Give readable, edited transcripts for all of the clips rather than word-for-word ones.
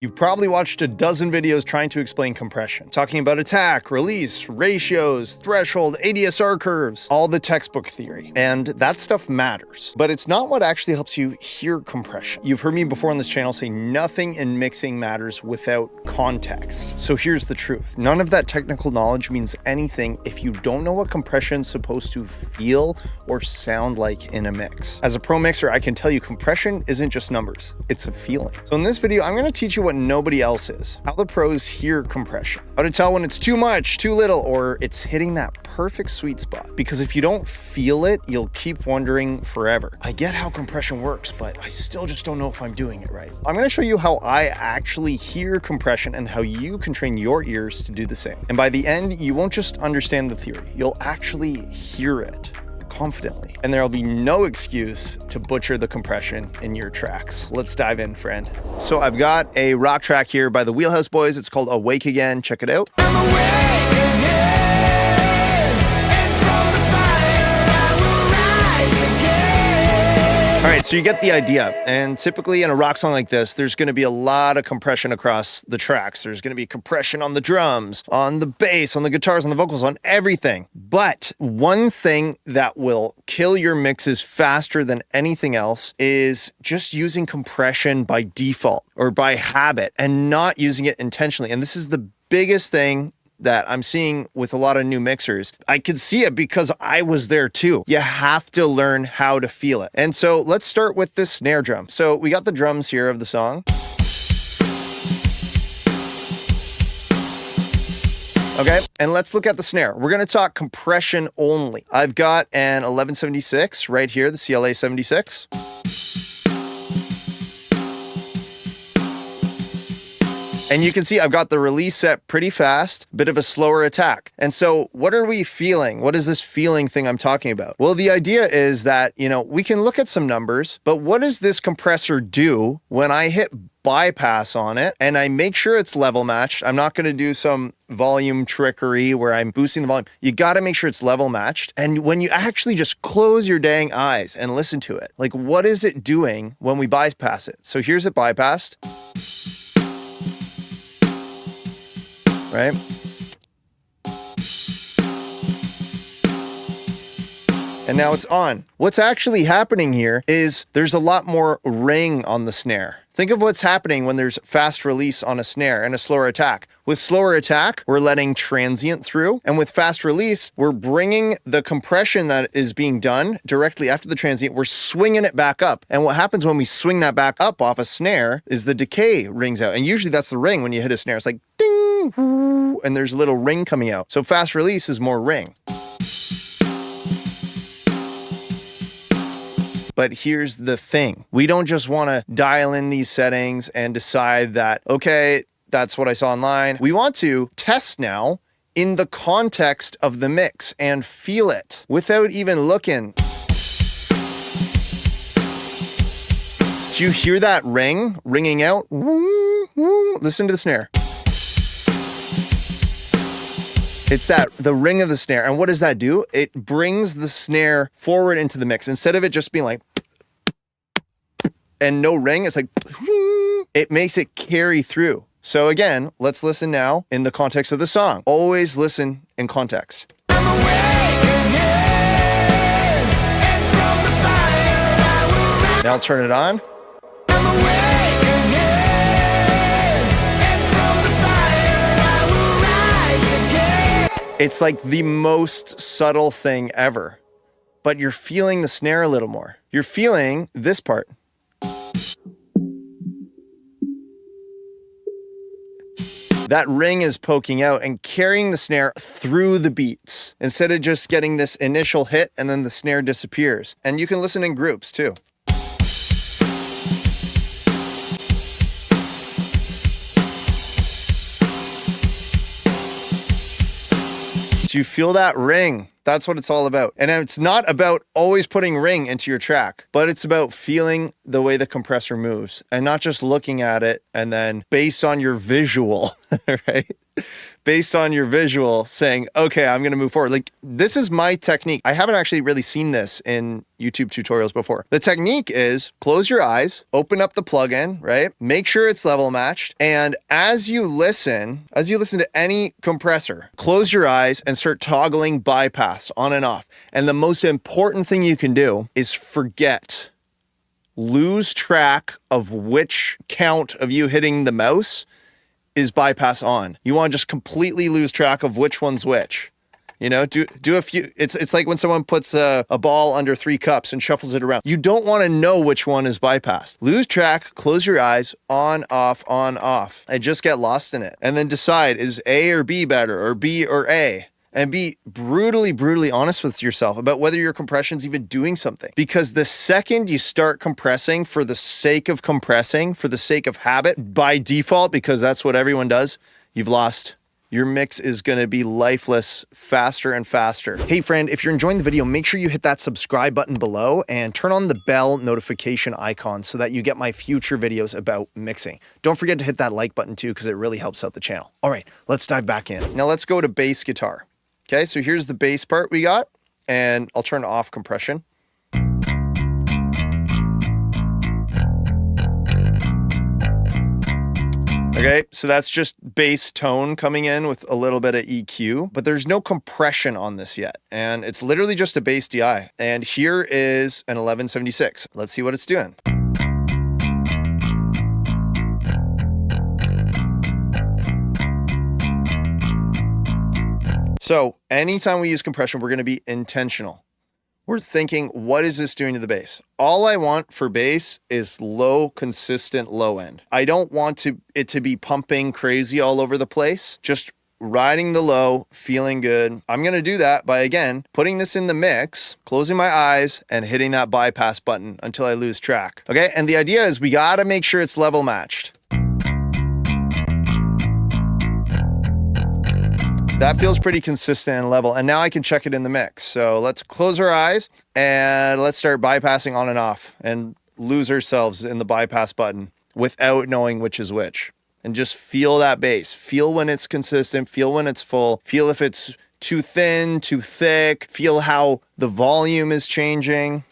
You've probably watched a dozen videos trying to explain compression, talking about attack, release, ratios, threshold, ADSR curves, all the textbook theory. And that stuff matters, but it's not what actually helps you hear compression. You've heard me before on this channel say nothing in mixing matters without context. So here's the truth. None of that technical knowledge means anything if you don't know what compression is supposed to feel or sound like in a mix. As a pro mixer, I can tell you compression isn't just numbers, it's a feeling. So in this video, I'm gonna teach you what nobody else is, how the pros hear compression, how to tell when it's too much, too little, or it's hitting that perfect sweet spot. Because if you don't feel it, you'll keep wondering forever. I get how compression works, but I still just don't know if I'm doing it right. I'm gonna show you how I actually hear compression and how you can train your ears to do the same. And by the end, you won't just understand the theory, you'll actually hear it confidently, and there'll be no excuse to butcher the compression in your tracks. Let's dive in, friend. So I've got a rock track here by the Wheelhouse Boys. It's called Awake Again. Check it out. I'm awake again, and from the fire I will rise again. All right, so you get the idea. And typically in a rock song like this, there's gonna be a lot of compression across the tracks. There's gonna be compression on the drums, on the bass, on the guitars, on the vocals, on everything. But one thing that will kill your mixes faster than anything else is just using compression by default or by habit and not using it intentionally. And this is the biggest thing that I'm seeing with a lot of new mixers. I could see it because I was there too. You have to learn how to feel it. And so let's start with this snare drum. So we got the drums here of the song. Okay, and let's look at the snare. We're gonna talk compression only. I've got an 1176 right here, the CLA 76. And you can see I've got the release set pretty fast, bit of a slower attack. And so what are we feeling? What is this feeling thing I'm talking about? Well, the idea is that, we can look at some numbers, but what does this compressor do when I hit bypass on it and I make sure it's level matched? I'm not gonna do some volume trickery where I'm boosting the volume. You gotta make sure it's level matched. And when you actually just close your dang eyes and listen to it, like what is it doing when we bypass it? So here's it bypassed. Right? And now it's on. What's actually happening here is there's a lot more ring on the snare. Think of what's happening when there's fast release on a snare and a slower attack. With slower attack, we're letting transient through. And with fast release, we're bringing the compression that is being done directly after the transient, we're swinging it back up. And what happens when we swing that back up off a snare is the decay rings out. And usually that's the ring when you hit a snare. It's like ding, whoo, and there's a little ring coming out. So fast release is more ring. But here's the thing. We don't just want to dial in these settings and decide that, okay, that's what I saw online. We want to test now in the context of the mix and feel it without even looking. Do you hear that ringing out? Listen to the snare. It's the ring of the snare. And what does that do? It brings the snare forward into the mix. Instead of it just being like, and no ring, it's like, it makes it carry through. So again, let's listen now in the context of the song. Always listen in context. I'm awake again, and from the fire I will rise. Now I'll turn it on. I'm awake again, and from the fire I will rise again. It's like the most subtle thing ever, but you're feeling the snare a little more. You're feeling this part. That ring is poking out and carrying the snare through the beats instead of just getting this initial hit and then the snare disappears. And you can listen in groups too. Do you feel that ring? That's what it's all about. And it's not about always putting ring into your track, but it's about feeling the way the compressor moves and not just looking at it and then based on your visual, right? Based on your visual saying, okay, I'm going to move forward. Like, this is my technique. I haven't actually really seen this in YouTube tutorials before. The technique is close your eyes, open up the plugin, right? Make sure it's level matched. And as you listen to any compressor, close your eyes and start toggling bypass on and off. And the most important thing you can do is lose track of which count of you hitting the mouse is bypass on. You want to just completely lose track of which one's which. You know, do a few. It's like when someone puts a ball under 3 cups and shuffles it around. You don't want to know which one is bypassed. Lose track, close your eyes, on, off, and just get lost in it. And then decide, is A or B better, or B or A? And be brutally honest with yourself about whether your compression's even doing something. Because the second you start compressing for the sake of compressing, for the sake of habit, by default, because that's what everyone does, you've lost. Your mix is going to be lifeless faster and faster. Hey friend, if you're enjoying the video, make sure you hit that subscribe button below and turn on the bell notification icon so that you get my future videos about mixing. Don't forget to hit that like button too, because it really helps out the channel. All right, let's dive back in. Now let's go to bass guitar. Okay, so here's the bass part we got, and I'll turn off compression. Okay, so that's just bass tone coming in with a little bit of EQ, but there's no compression on this yet, and it's literally just a bass DI. And here is an 1176. Let's see what it's doing. So anytime we use compression, we're going to be intentional. We're thinking, what is this doing to the bass? All I want for bass is low, consistent low end. I don't want it to be pumping crazy all over the place. Just riding the low, feeling good. I'm going to do that by, again, putting this in the mix, closing my eyes, and hitting that bypass button until I lose track. Okay, and the idea is we got to make sure it's level matched. That feels pretty consistent and level, and now I can check it in the mix. So let's close our eyes and let's start bypassing on and off and lose ourselves in the bypass button without knowing which is which. And just feel that bass. Feel when it's consistent, feel when it's full, feel if it's too thin, too thick, feel how the volume is changing.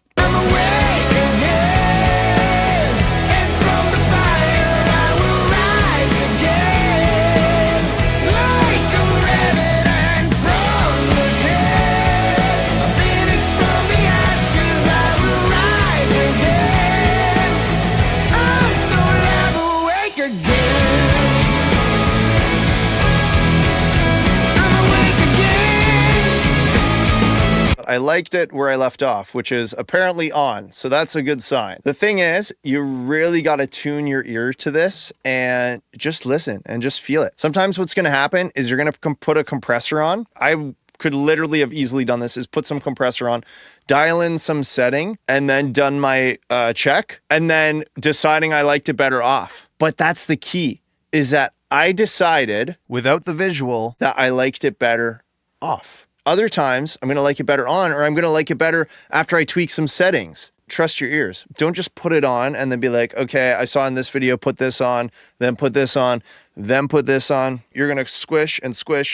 I liked it where I left off, which is apparently on. So that's a good sign. The thing is, you really got to tune your ear to this and just listen and just feel it. Sometimes what's going to happen is you're going to put a compressor on. I could literally have easily done this, is put some compressor on, dial in some setting, and then done my check, and then deciding I liked it better off. But that's the key, is that I decided without the visual that I liked it better off. Other times, I'm going to like it better on, or I'm going to like it better after I tweak some settings. Trust your ears. Don't just put it on and then be like, okay, I saw in this video, put this on, then put this on, then put this on. You're going to squish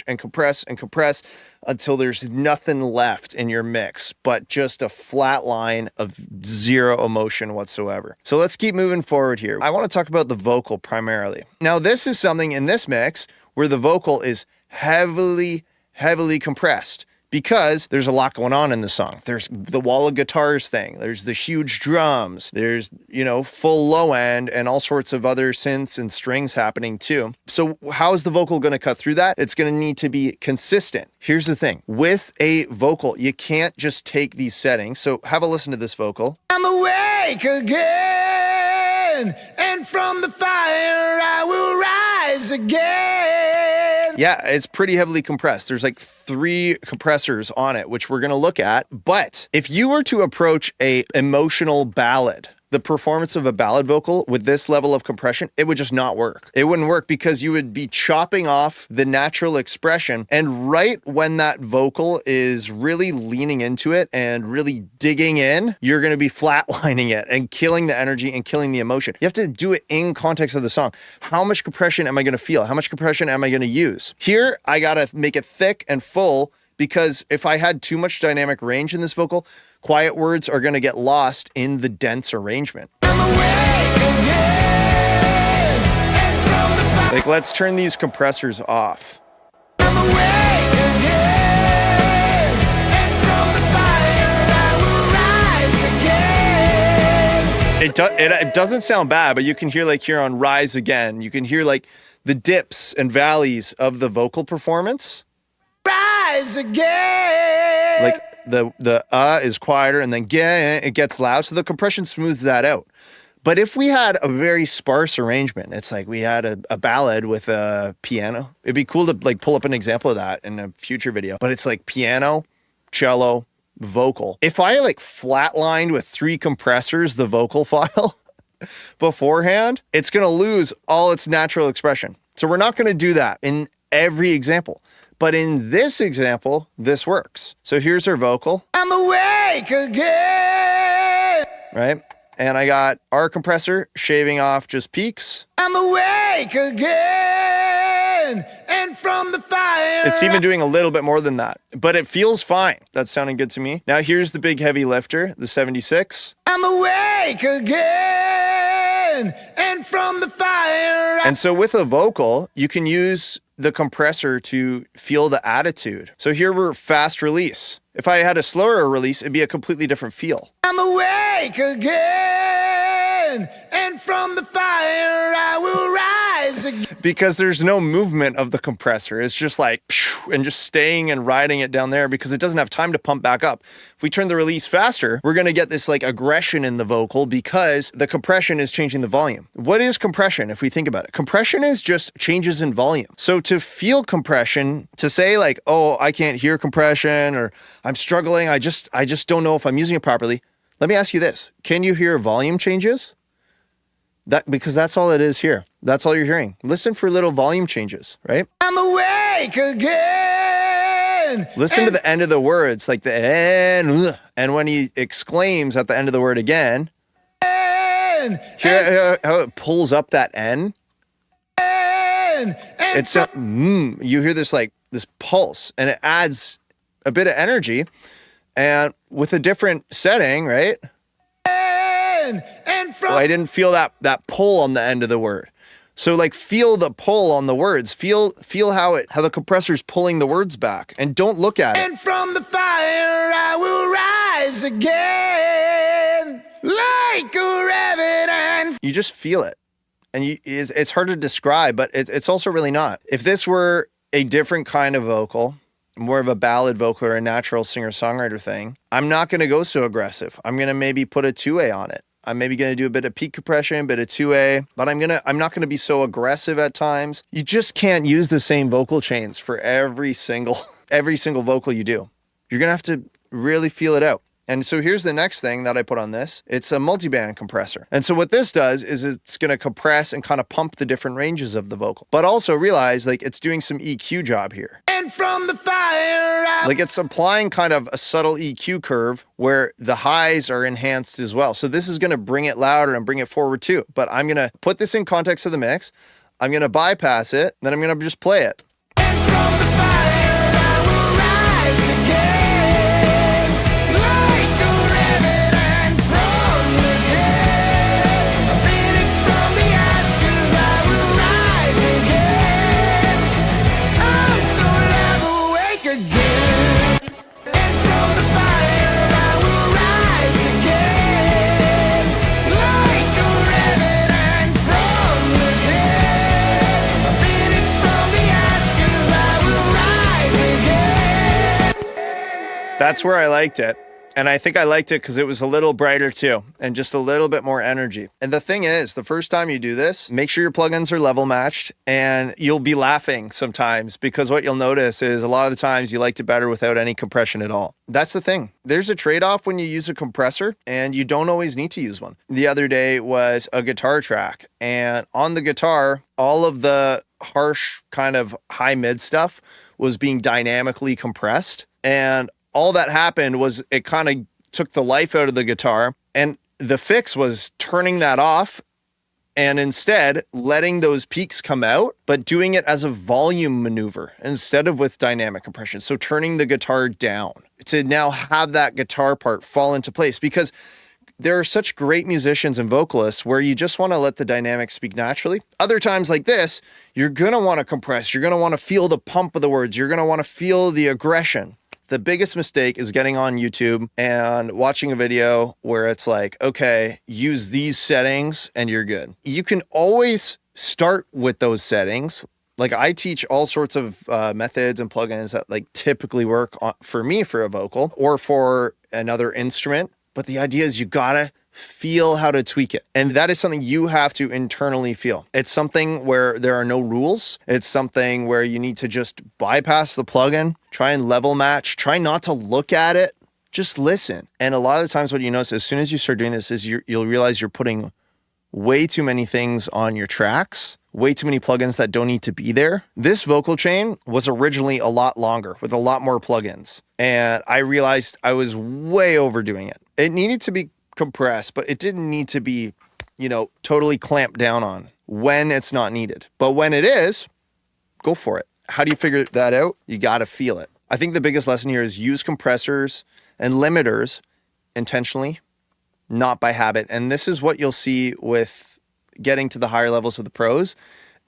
and compress until there's nothing left in your mix, but just a flat line of zero emotion whatsoever. So let's keep moving forward here. I want to talk about the vocal primarily. Now, this is something in this mix where the vocal is heavily compressed, because there's a lot going on in the song. There's the wall of guitars thing. There's the huge drums. There's, full low end and all sorts of other synths and strings happening too. So how is the vocal going to cut through that? It's going to need to be consistent. Here's the thing. With a vocal, you can't just take these settings. So have a listen to this vocal. I'm awake again, and from the fire I will rise again. Yeah, it's pretty heavily compressed. There's like 3 compressors on it, which we're going to look at. But if you were to approach a emotional ballad the performance of a ballad vocal with this level of compression, it would just not work. It wouldn't work because you would be chopping off the natural expression. And right when that vocal is really leaning into it and really digging in, you're going to be flatlining it and killing the energy and killing the emotion. You have to do it in context of the song. How much compression am I going to feel? How much compression am I going to use? Here, I got to make it thick and full, because if I had too much dynamic range in this vocal, quiet words are going to get lost in the dense arrangement. Like, let's turn these compressors off. It doesn't sound bad, but you can hear, like, here on Rise Again, you can hear like the dips and valleys of the vocal performance. Rise again. Like the is quieter, and then it gets loud, so the compression smooths that out. But if we had a very sparse arrangement, it's like we had a ballad with a piano. It'd be cool to like pull up an example of that in a future video. But it's like piano, cello, vocal. If I like flatlined with 3 compressors the vocal file beforehand, it's going to lose all its natural expression. So we're not going to do that in every example. But in this example, this works. So here's our vocal. I'm awake again. Right? And I got our compressor shaving off just peaks. I'm awake again. And from the fire. It's even doing a little bit more than that, but it feels fine. That's sounding good to me. Now here's the big heavy lifter, the 76. I'm awake again. And from the fire. And so with a vocal, you can use the compressor to feel the attitude. So here we're fast release. If I had a slower release, it'd be a completely different feel. I'm awake again, and from the fire I will rise again. Because there's no movement of the compressor. It's just like, and just staying and riding it down there because it doesn't have time to pump back up. If we turn the release faster, we're going to get this like aggression in the vocal because the compression is changing the volume. What is compression if we think about it? Compression is just changes in volume. So to feel compression, to say like, oh, I can't hear compression, or I'm struggling, I just don't know if I'm using it properly. Let me ask you this. Can you hear volume changes? Because that's all it is here. That's all you're hearing. Listen for little volume changes, right? I'm awake again. Listen to the end of the words, like the and when he exclaims at the end of the word again, hear how it pulls up that N. It's you hear this like this pulse, and it adds a bit of energy, and with a different setting, right? Well, I didn't feel that pull on the end of the word. So like feel the pull on the words. Feel how the compressor's pulling the words back, and don't look at it. And from the fire I will rise again like a rabbit. And you just feel it. And it's hard to describe, but it's also really not. If this were a different kind of vocal, more of a ballad vocal or a natural singer-songwriter thing, I'm not going to go so aggressive. I'm going to maybe put a 2A on it. I'm maybe going to do a bit of peak compression, a bit of 2A, but I'm not going to be so aggressive at times. You just can't use the same vocal chains for every single vocal you do. You're going to have to really feel it out. And so here's the next thing that I put on this. It's a multiband compressor. And so what this does is it's going to compress and kind of pump the different ranges of the vocal, but also realize like it's doing some EQ job here. And from the fire, like it's applying kind of a subtle EQ curve where the highs are enhanced as well. So this is going to bring it louder and bring it forward too. But I'm going to put this in context of the mix. I'm going to bypass it. Then I'm going to just play it. And from the fire, I will rise again. That's where I liked it. And I think I liked it because it was a little brighter too, and just a little bit more energy. And the thing is, the first time you do this, make sure your plugins are level matched, and you'll be laughing sometimes because what you'll notice is a lot of the times you liked it better without any compression at all. That's the thing. There's a trade-off when you use a compressor, and you don't always need to use one. The other day was a guitar track, and on the guitar, all of the harsh kind of high mid stuff was being dynamically compressed, and all that happened was it kind of took the life out of the guitar, and the fix was turning that off and instead letting those peaks come out, but doing it as a volume maneuver instead of with dynamic compression. So turning the guitar down to now have that guitar part fall into place, because there are such great musicians and vocalists where you just want to let the dynamics speak naturally. Other times like this, you're going to want to compress. You're going to want to feel the pump of the words. You're going to want to feel the aggression. The biggest mistake is getting on YouTube and watching a video where it's like, okay, use these settings and you're good. You can always start with those settings. Like I teach all sorts of methods and plugins that like typically work for me for a vocal or for another instrument. But the idea is you gotta feel how to tweak it. And that is something you have to internally feel. It's something where there are no rules. It's something where you need to just bypass the plugin, try and level match, try not to look at it, just listen. And a lot of the times what you notice as soon as you start doing this is you'll realize you're putting way too many things on your tracks, way too many plugins that don't need to be there. This vocal chain was originally a lot longer with a lot more plugins. And I realized I was way overdoing it. It needed to be compressed, but it didn't need to be, totally clamped down on when it's not needed. But when it is, go for it. How do you figure that out? You got to feel it. I think the biggest lesson here is use compressors and limiters intentionally, not by habit. And this is what you'll see with getting to the higher levels of the pros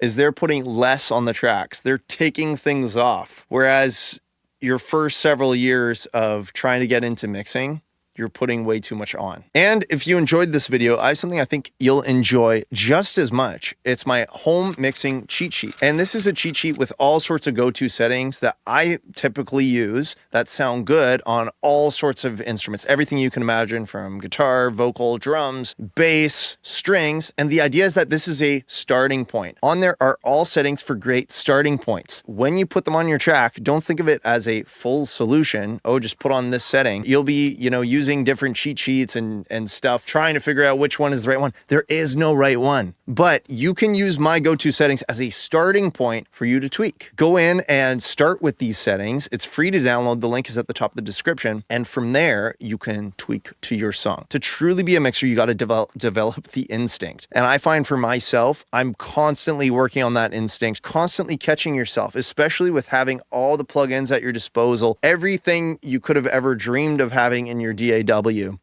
is they're putting less on the tracks. They're taking things off. Whereas your first several years of trying to get into mixing, you're putting way too much on. And if you enjoyed this video, I have something I think you'll enjoy just as much. It's my home mixing cheat sheet. And this is a cheat sheet with all sorts of go-to settings that I typically use that sound good on all sorts of instruments. Everything you can imagine from guitar, vocal, drums, bass, strings. And the idea is that this is a starting point. On there are all settings for great starting points. When you put them on your track, don't think of it as a full solution. Oh, just put on this setting. You'll be, using different cheat sheets and stuff, trying to figure out which one is the right one. There is no right one, but you can use my go-to settings as a starting point for you to tweak. Go in and start with these settings. It's free to download. The link is at the top of the description. And from there, you can tweak to your song. To truly be a mixer, you got to develop the instinct. And I find for myself, I'm constantly working on that instinct, constantly catching yourself, especially with having all the plugins at your disposal, everything you could have ever dreamed of having in your DAW.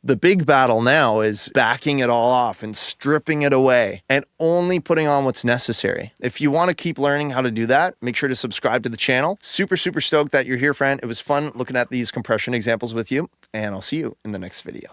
The big battle now is backing it all off and stripping it away and only putting on what's necessary. If you want to keep learning how to do that, make sure to subscribe to the channel. Super stoked that you're here, friend. It was fun looking at these compression examples with you, and I'll see you in the next video.